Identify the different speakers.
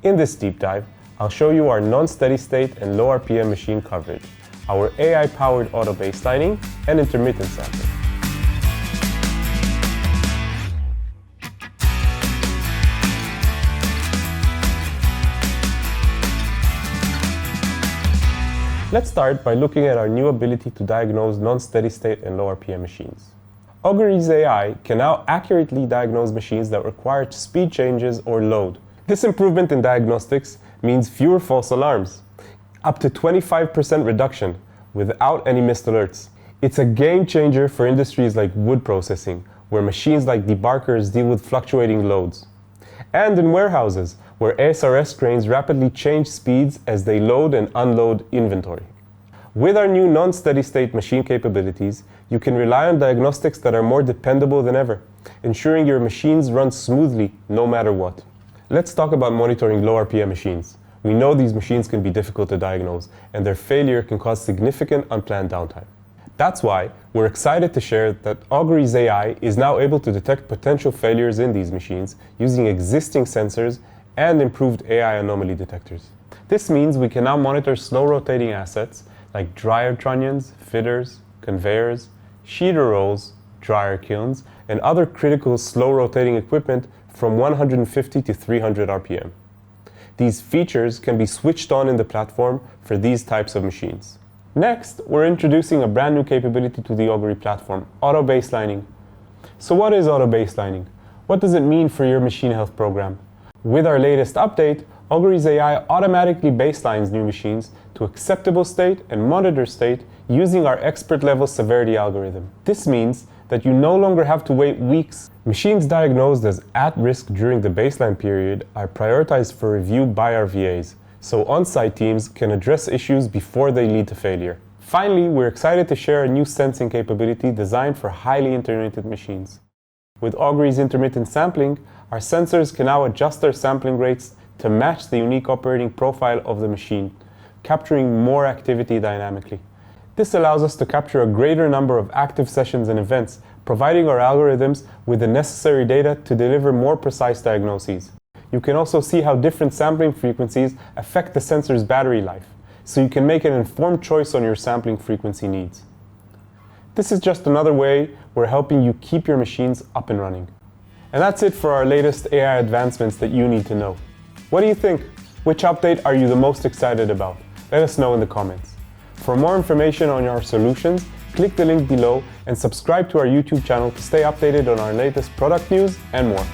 Speaker 1: In this deep dive, I'll show you our non-steady state and low RPM machine coverage, our AI-powered auto baselining, and intermittent sampling. Let's start by looking at our new ability to diagnose non-steady state and low RPM machines. Auguries AI can now accurately diagnose machines that require speed changes or load. This improvement in diagnostics means fewer false alarms, up to 25% reduction without any missed alerts. It's a game changer for industries like wood processing, where machines like debarkers deal with fluctuating loads. And in warehouses, where ASRS cranes rapidly change speeds as they load and unload inventory. With our new non-steady state machine capabilities, you can rely on diagnostics that are more dependable than ever, ensuring your machines run smoothly no matter what. Let's talk about monitoring low RPM machines. We know these machines can be difficult to diagnose, and their failure can cause significant unplanned downtime. That's why we're excited to share that Auguries AI is now able to detect potential failures in these machines using existing sensors and improved AI anomaly detectors. This means we can now monitor slow rotating assets like dryer trunnions, fitters, conveyors, sheeter rolls, dryer kilns, and other critical slow rotating equipment from 150 to 300 RPM. These features can be switched on in the platform for these types of machines. Next, we're introducing a brand new capability to the Augury platform, auto baselining. So what is auto baselining? What does it mean for your machine health program? With our latest update, Auguries AI automatically baselines new machines to acceptable state and monitor state using our expert level severity algorithm. This means that you no longer have to wait weeks. Machines diagnosed as at risk during the baseline period are prioritized for review by our VAs, so on-site teams can address issues before they lead to failure. Finally, we're excited to share a new sensing capability designed for highly intermittent machines. With Auguries intermittent sampling, our sensors can now adjust their sampling rates to match the unique operating profile of the machine, capturing more activity dynamically. This allows us to capture a greater number of active sessions and events, providing our algorithms with the necessary data to deliver more precise diagnoses. You can also see how different sampling frequencies affect the sensor's battery life, so you can make an informed choice on your sampling frequency needs. This is just another way we're helping you keep your machines up and running. And that's it for our latest AI advancements that you need to know. What do you think? Which update are you the most excited about? Let us know in the comments. For more information on our solutions, click the link below and subscribe to our YouTube channel to stay updated on our latest product news and more.